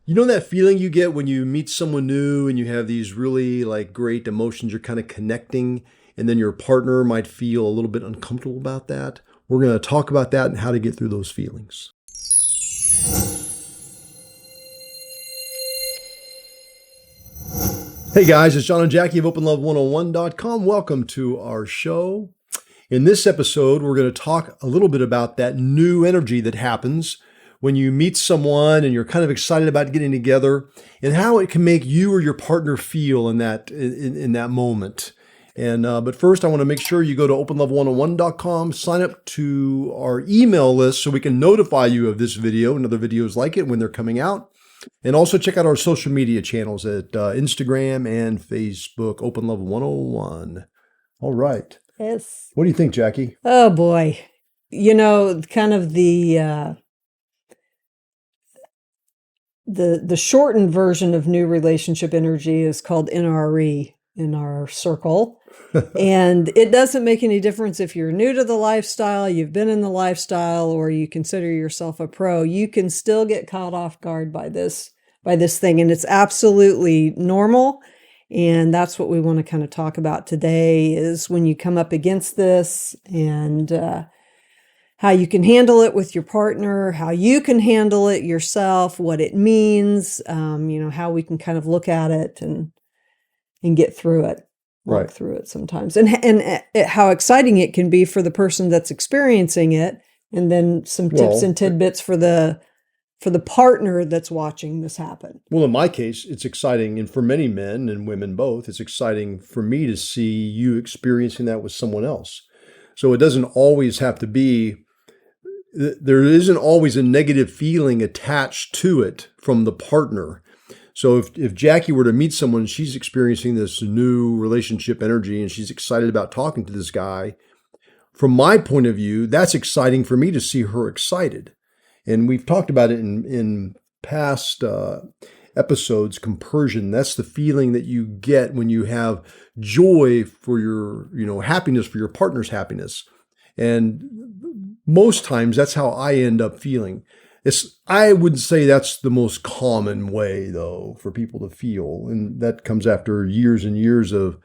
You know that feeling you get when you meet someone new and you have these really like great emotions, you're kind of connecting, and then your partner might feel a little bit uncomfortable about that? We're going to talk about that and how to get through those feelings. Hey guys, it's John and Jackie of OpenLove101.com. Welcome to our show. In this episode, we're going to talk a little bit about that new energy that happens when you meet someone and you're kind of excited about getting together, and how it can make you or your partner feel in that moment. And but first, I want to make sure you go to OpenLove101.com, sign up to our email list so we can notify you of this video and other videos like it when they're coming out. And also check out our social media channels at Instagram and Facebook, OpenLove101. All right. Yes. What do you think, Jackie? Oh boy. You know, kind of the shortened version of new relationship energy is called NRE in our circle. And it doesn't make any difference if you're new to the lifestyle, you've been in the lifestyle, or you consider yourself a pro. You can still get caught off guard by this thing. And it's absolutely normal. And that's what we want to kind of talk about today, is when you come up against this, and how you can handle it with your partner, how you can handle it yourself, what it means, how we can kind of look at it and get through it, walk through it sometimes, and how exciting it can be for the person that's experiencing it, and then some tips and tidbits for the partner that's watching this happen. Well, in my case, it's exciting, and for many men and women both, it's exciting for me to see you experiencing that with someone else. So it doesn't always have to be, there isn't always a negative feeling attached to it from the partner. So if Jackie were to meet someone, she's experiencing this new relationship energy and she's excited about talking to this guy, from my point of view, that's exciting for me to see her excited. And we've talked about it in past episodes, compersion. That's the feeling that you get when you have joy for your, happiness, for your partner's happiness. And most times that's how I end up feeling. I would say that's the most common way, though, for people to feel. And that comes after years and years of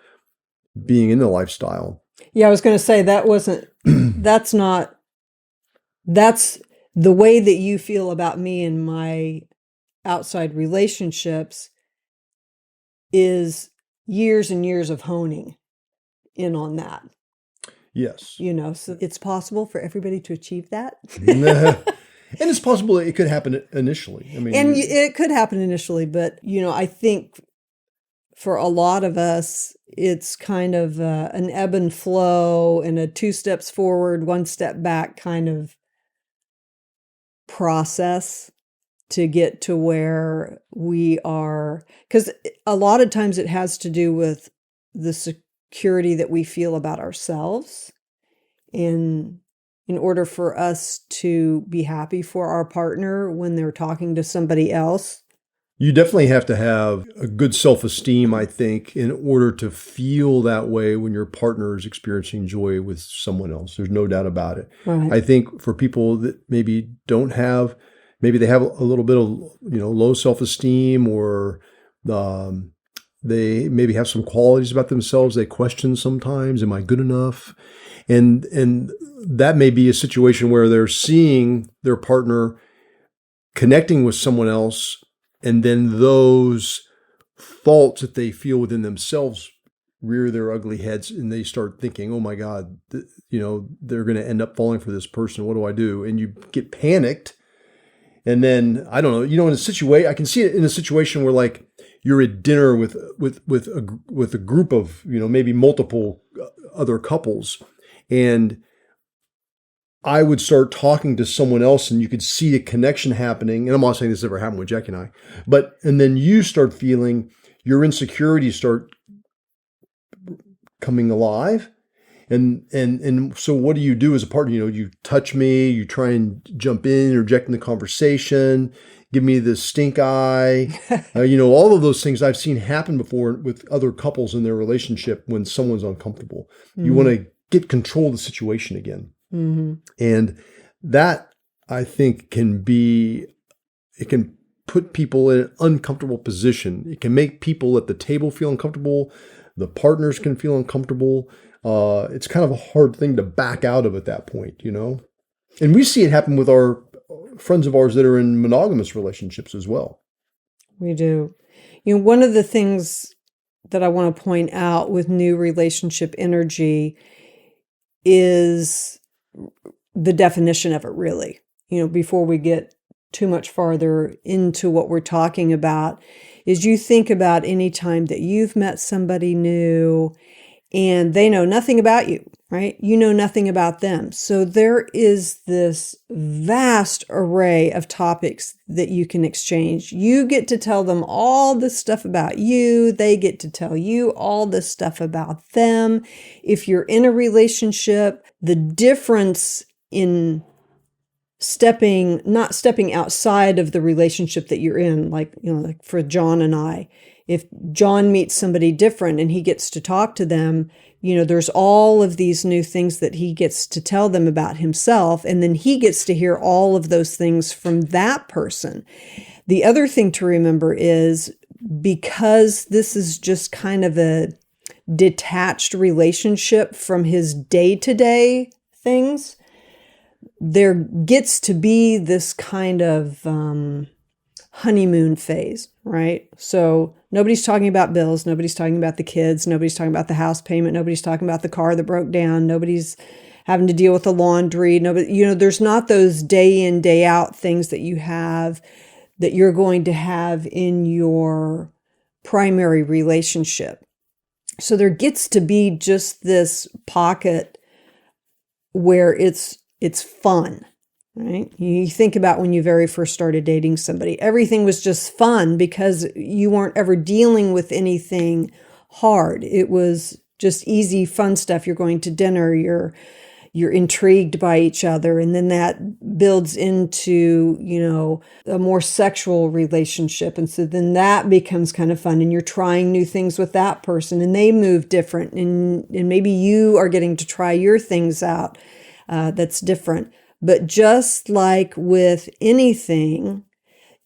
being in the lifestyle. Yeah, I was going to say that's the way that you feel about me and my outside relationships is years and years of honing in on that. Yes. So it's possible for everybody to achieve that. And it's possible it could happen initially. It could happen initially, but, I think for a lot of us, it's kind of an ebb and flow and a 2 steps forward, 1 step back kind of process to get to where we are. Because a lot of times it has to do with the security that we feel about ourselves. In order for us to be happy for our partner when they're talking to somebody else. You definitely have to have a good self-esteem, I think, in order to feel that way when your partner is experiencing joy with someone else. There's no doubt about it. Right. I think for people that maybe they have a little bit of, low self-esteem, or they maybe have some qualities about themselves they question sometimes. Am I good enough? And that may be a situation where they're seeing their partner connecting with someone else, and then those faults that they feel within themselves rear their ugly heads, and they start thinking, oh my God, they're going to end up falling for this person. What do I do? And you get panicked. And then, I don't know, in a situation, I can see it in a situation where like you're at dinner with a group of, maybe multiple other couples. And I would start talking to someone else and you could see a connection happening. And I'm not saying this ever happened with Jackie and I, and then you start feeling your insecurities start coming alive. And so what do you do as a partner? You touch me, you try and jump in, interject in the conversation, give me the stink eye. All of those things I've seen happen before with other couples in their relationship when someone's uncomfortable. Mm-hmm. You want to get control of the situation again. Mm-hmm. And that, I think, it can put people in an uncomfortable position. It can make people at the table feel uncomfortable. The partners can feel uncomfortable. It's kind of a hard thing to back out of at that point, you know? And we see it happen with our friends of ours that are in monogamous relationships as well. We do. You know, one of the things that I want to point out with new relationship energy is the definition of it, really. You know, before we get too much farther into what we're talking about, is you think about any time that you've met somebody new and they know nothing about you, right? You know nothing about them. So there is this vast array of topics that you can exchange. You get to tell them all this stuff about you. They get to tell you all this stuff about them. If you're in a relationship, the difference in not stepping outside of the relationship that you're in, like, you know, like for John and I, if John meets somebody different and he gets to talk to them, you know, there's all of these new things that he gets to tell them about himself. And then he gets to hear all of those things from that person. The other thing to remember is, because this is just kind of a detached relationship from his day-to-day things, there gets to be this kind of honeymoon phase, right? So nobody's talking about bills. Nobody's talking about the kids. Nobody's talking about the house payment. Nobody's talking about the car that broke down. Nobody's having to deal with the laundry. Nobody, you know, there's not those day in, day out things that you have that you're going to have in your primary relationship. So there gets to be just this pocket where it's fun, right? You think about when you very first started dating somebody, everything was just fun because you weren't ever dealing with anything hard. It was just easy, fun stuff. You're going to dinner, you're intrigued by each other. And then that builds into, you know, a more sexual relationship. And so then that becomes kind of fun and you're trying new things with that person and they move different. And maybe you are getting to try your things out that's different. But just like with anything,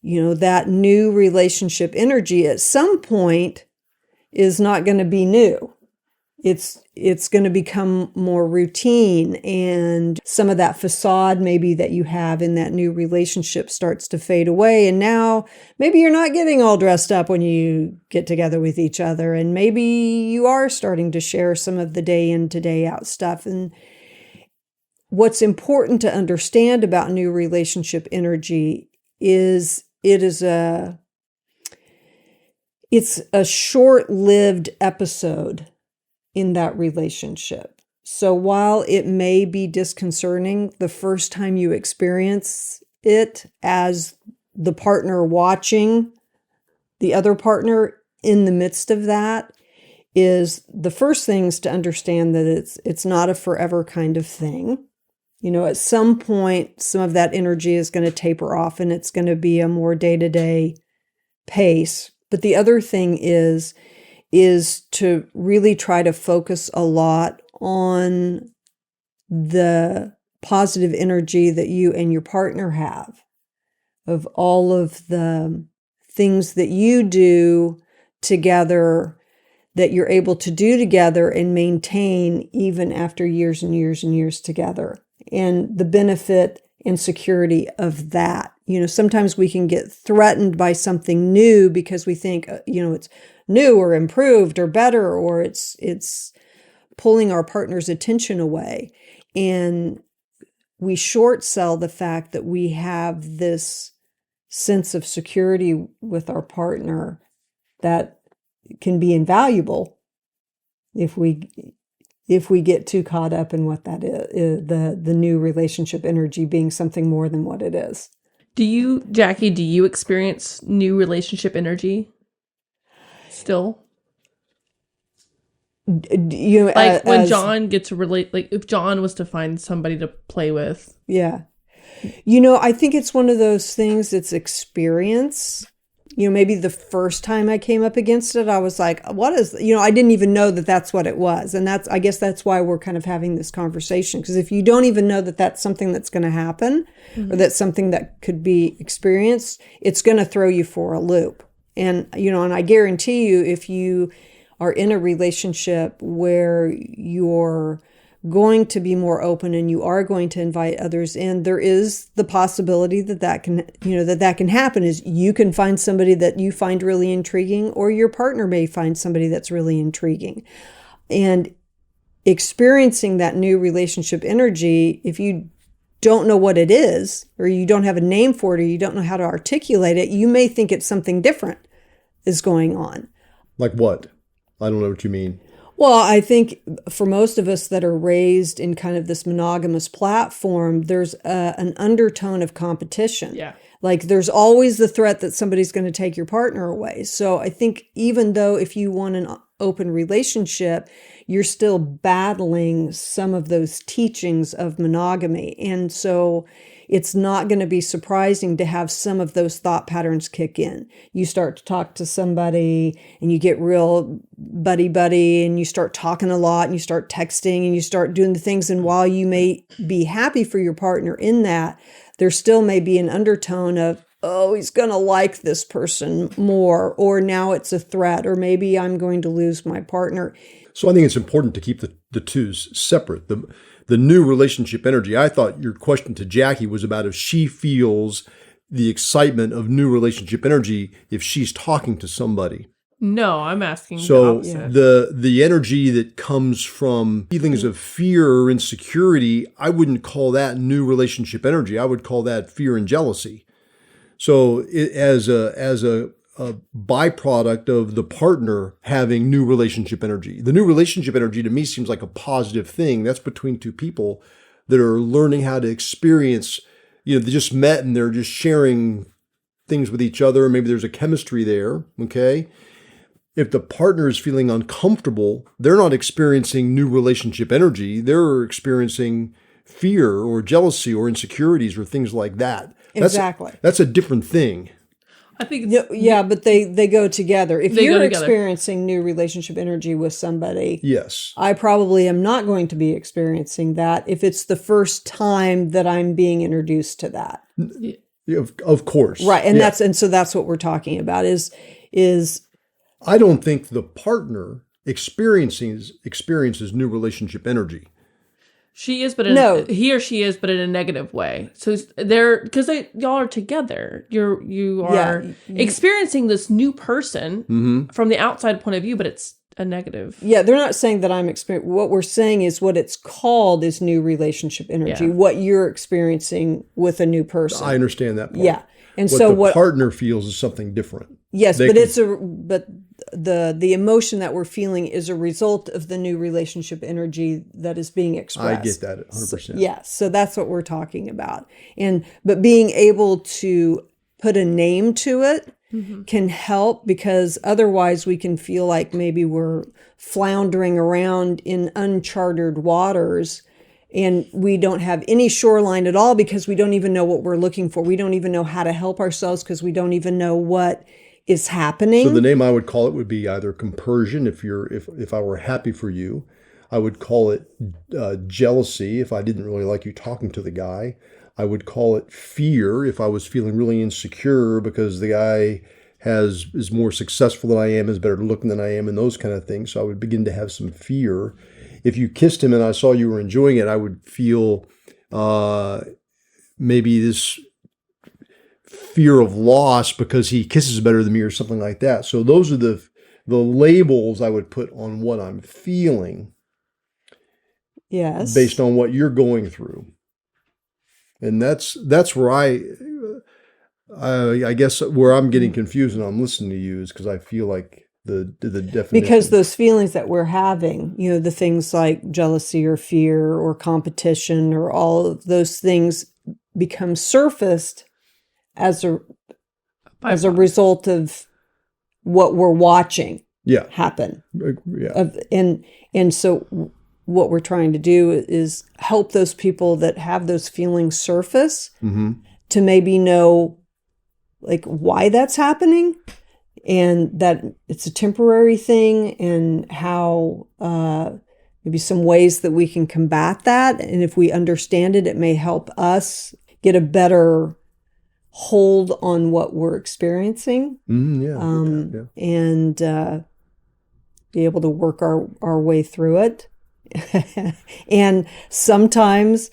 you know, that new relationship energy at some point is not going to be new. It's going to become more routine, and some of that facade maybe that you have in that new relationship starts to fade away. And now maybe you're not getting all dressed up when you get together with each other. And maybe you are starting to share some of the day in to day out stuff. And what's important to understand about new relationship energy is it's a short-lived episode in that relationship. So while it may be disconcerting the first time you experience it as the partner watching the other partner, in the midst of that is the first things to understand that it's not a forever kind of thing. You know, at some point, some of that energy is going to taper off and it's going to be a more day-to-day pace. But the other thing is to really try to focus a lot on the positive energy that you and your partner have, of all of the things that you do together that you're able to do together and maintain even after years and years and years together, and the benefit and security of that. You know, sometimes we can get threatened by something new because we think, you know, it's new or improved or better, or it's pulling our partner's attention away. And we short sell the fact that we have this sense of security with our partner that can be invaluable if we get too caught up in what that is, the new relationship energy being something more than what it is. Jackie, do you experience new relationship energy still? You know, like when John gets to relate, like if John was to find somebody to play with. Yeah. You know, I think it's one of those things, it's experience. maybe the first time I came up against it, I was like, what is, I didn't even know that that's what it was. And I guess that's why we're kind of having this conversation. Because if you don't even know that that's something that's going to happen, or that's something that could be experienced, it's going to throw you for a loop. And, and I guarantee you, if you are in a relationship where you're going to be more open and you are going to invite others in, there is the possibility that can happen. Is you can find somebody that you find really intriguing, or your partner may find somebody that's really intriguing. And experiencing that new relationship energy, if you don't know what it is, or you don't have a name for it, or you don't know how to articulate it, you may think it's something different is going on. Like what? I don't know what you mean. Well, I think for most of us that are raised in kind of this monogamous platform, there's an undertone of competition. Yeah. Like there's always the threat that somebody's going to take your partner away. So I think even though if you want an open relationship, you're still battling some of those teachings of monogamy. And so it's not going to be surprising to have some of those thought patterns kick in. You start to talk to somebody and you get real buddy, and you start talking a lot, and you start texting, and you start doing the things. And while you may be happy for your partner in that, there still may be an undertone of, oh, he's going to like this person more, or now it's a threat, or maybe I'm going to lose my partner. So I think it's important to keep the two separate. The new relationship energy, I thought your question to Jackie was about if she feels the excitement of new relationship energy if she's talking to somebody. No, I'm asking so the opposite. the energy that comes from feelings of fear or insecurity, I wouldn't call that new relationship energy. I would call that fear and jealousy. So as a byproduct of the partner having new relationship energy. The new relationship energy to me seems like a positive thing. That's between two people that are learning how to experience, they just met and they're just sharing things with each other. Maybe there's a chemistry there, okay? If the partner is feeling uncomfortable, they're not experiencing new relationship energy. They're experiencing fear or jealousy or insecurities or things like that. Exactly. That's a different thing. I think yeah, but they go together. If They go you're together. experiencing new relationship energy with somebody, Yes. I probably am not going to be experiencing that if it's the first time that I'm being introduced to that. Of course. Right. And Yeah. so that's what we're talking about is I don't think the partner experiences new relationship energy. she is, but No. he or she is, but in a negative way. So they're because y'all are together. You are experiencing this new person from the outside point of view, but it's a negative. yeah, they're not saying that I'm experiencing. What we're saying is what it's called is new relationship energy, Yeah. what you're experiencing with a new person. I understand that part. Yeah. And What so the what partner feels is something different. Yes, They but can- the emotion that we're feeling is a result of the new relationship energy that is being expressed. I get that 100%. Yeah, so that's what we're talking about. But being able to put a name to it can help, because otherwise we can feel like maybe we're floundering around in uncharted waters and we don't have any shoreline at all because we don't even know what we're looking for. We don't even know how to help ourselves because we don't even know what is happening. So the name I would call it would be either compersion if I were happy for you. I would call it jealousy if I didn't really like you talking to the guy. I would call it fear if I was feeling really insecure because the guy is more successful than I am, is better looking than I am, and those kind of things. So I would begin to have some fear. If you kissed him and I saw you were enjoying it, I would feel maybe this fear of loss because he kisses better than me or something like that. So those are the labels I would put on what I'm feeling. Yes. Based on what you're going through. And that's where I guess where I'm getting confused and I'm listening to you is because I feel like the definition. Because those feelings that we're having, the things like jealousy or fear or competition or all of those things become surfaced as a result of what we're watching happen. Yeah. And so what we're trying to do is help those people that have those feelings surface to maybe know like why that's happening, and that it's a temporary thing, and how maybe some ways that we can combat that. And if we understand it, it may help us get a better hold on what we're experiencing, and be able to work our way through it. And sometimes,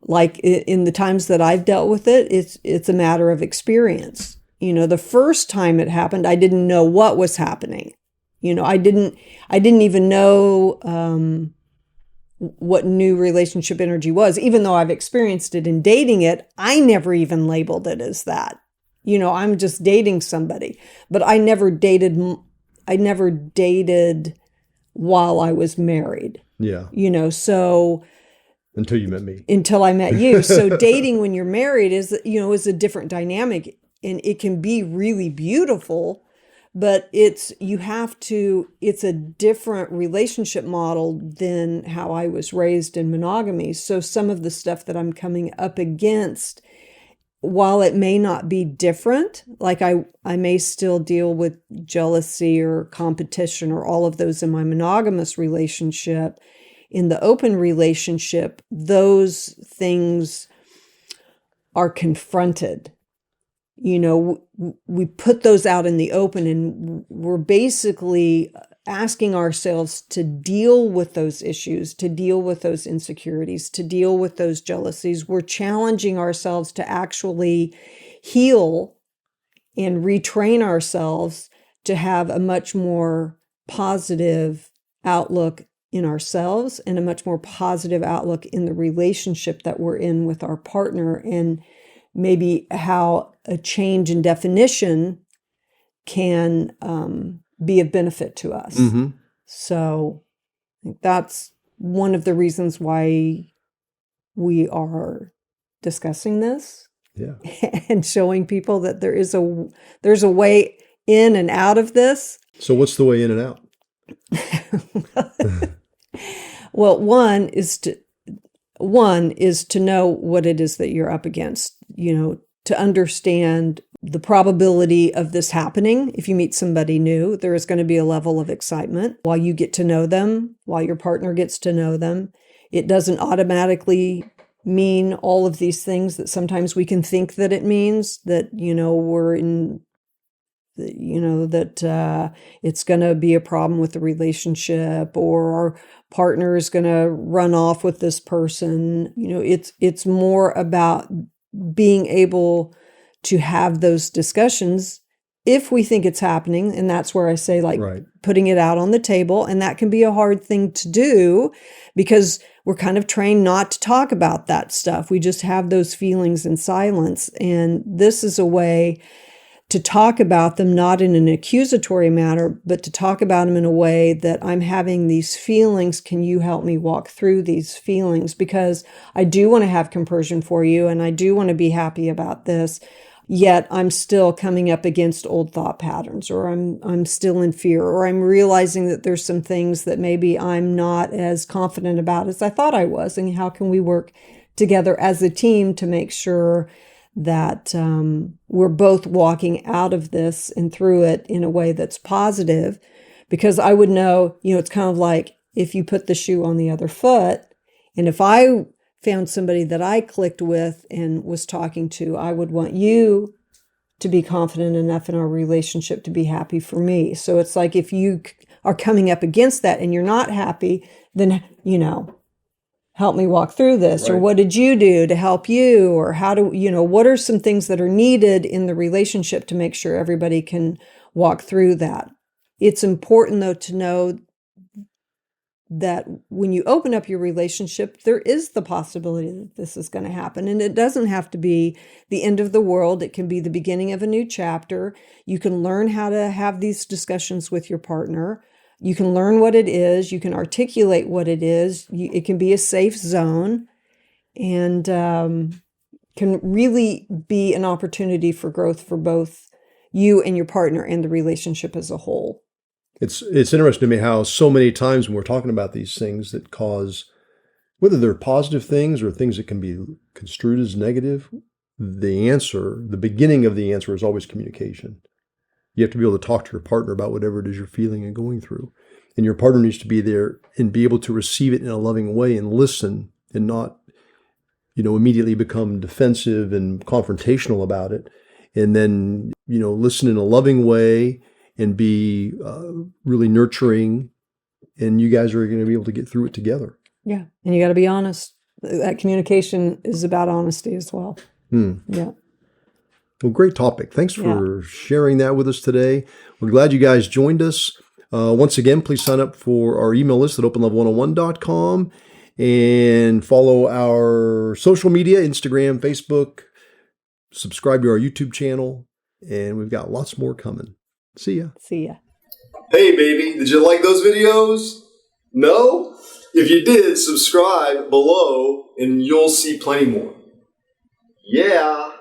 like in the times that I've dealt with it, it's a matter of experience. The first time it happened, I didn't know what was happening. I didn't even know what new relationship energy was. Even though I've experienced it in dating it, I never even labeled it as that. I'm just dating somebody, but I never dated while I was married. Yeah. So until you met me. Until I met you. So dating when you're married is a different dynamic, and it can be really beautiful, but it's a different relationship model than how I was raised in monogamy. So some of the stuff that I'm coming up against, while it may not be different, like I may still deal with jealousy or competition or all of those in my monogamous relationship, in the open relationship, those things are confronted. We put those out in the open, and we're basically asking ourselves to deal with those issues, to deal with those insecurities, to deal with those jealousies. We're challenging ourselves to actually heal and retrain ourselves to have a much more positive outlook in ourselves and a much more positive outlook in the relationship that we're in with our partner, and maybe how a change in definition can be of benefit to us. Mm-hmm. So I think that's one of the reasons why we are discussing this. Yeah. And showing people that there's a way in and out of this. So what's the way in and out? Well, one is to know what it is that you're up against, to understand the probability of this happening. If you meet somebody new, there is going to be a level of excitement while you get to know them, while your partner gets to know them. It doesn't automatically mean all of these things that sometimes we can think that it means, that, we're in, that it's going to be a problem with the relationship, or our partner is going to run off with this person. It's more about being able to have those discussions if we think it's happening. And that's where I say, right, putting it out on the table. And that can be a hard thing to do because we're kind of trained not to talk about that stuff. We just have those feelings in silence. And this is a way to talk about them, not in an accusatory manner, but to talk about them in a way that I'm having these feelings. Can you help me walk through these feelings? Because I do want to have compersion for you, and I do want to be happy about this. Yet I'm still coming up against old thought patterns, or I'm still in fear, or I'm realizing that there's some things that maybe I'm not as confident about as I thought I was. And how can we work together as a team to make sure that we're both walking out of this and through it in a way that's positive? Because I would know, it's kind of like if you put the shoe on the other foot, and if I found somebody that I clicked with and was talking to, I would want you to be confident enough in our relationship to be happy for me. So it's like, if you are coming up against that and you're not happy, then, help me walk through this. Right. Or what did you do to help you? Or how do, what are some things that are needed in the relationship to make sure everybody can walk through that? It's important, though, to know that when you open up your relationship, there is the possibility that this is going to happen. And it doesn't have to be the end of the world. It can be the beginning of a new chapter. You can learn how to have these discussions with your partner. You can learn what it is. You can articulate what it is. It can be a safe zone, and can really be an opportunity for growth for both you and your partner and the relationship as a whole. It's interesting to me how so many times when we're talking about these things that cause, whether they're positive things or things that can be construed as negative, the beginning of the answer is always communication. You have to be able to talk to your partner about whatever it is you're feeling and going through. And your partner needs to be there and be able to receive it in a loving way and listen and not, immediately become defensive and confrontational about it. And then, listen in a loving way and be really nurturing. And you guys are going to be able to get through it together. Yeah. And you got to be honest. That communication is about honesty as well. Yeah. Well, great topic. Thanks for sharing that with us today. We're glad you guys joined us. Once again, please sign up for our email list at openlove101.com and follow our social media, Instagram, Facebook, subscribe to our YouTube channel, and we've got lots more coming. See ya. See ya. Hey, baby, did you like those videos? No? If you did, subscribe below and you'll see plenty more. Yeah.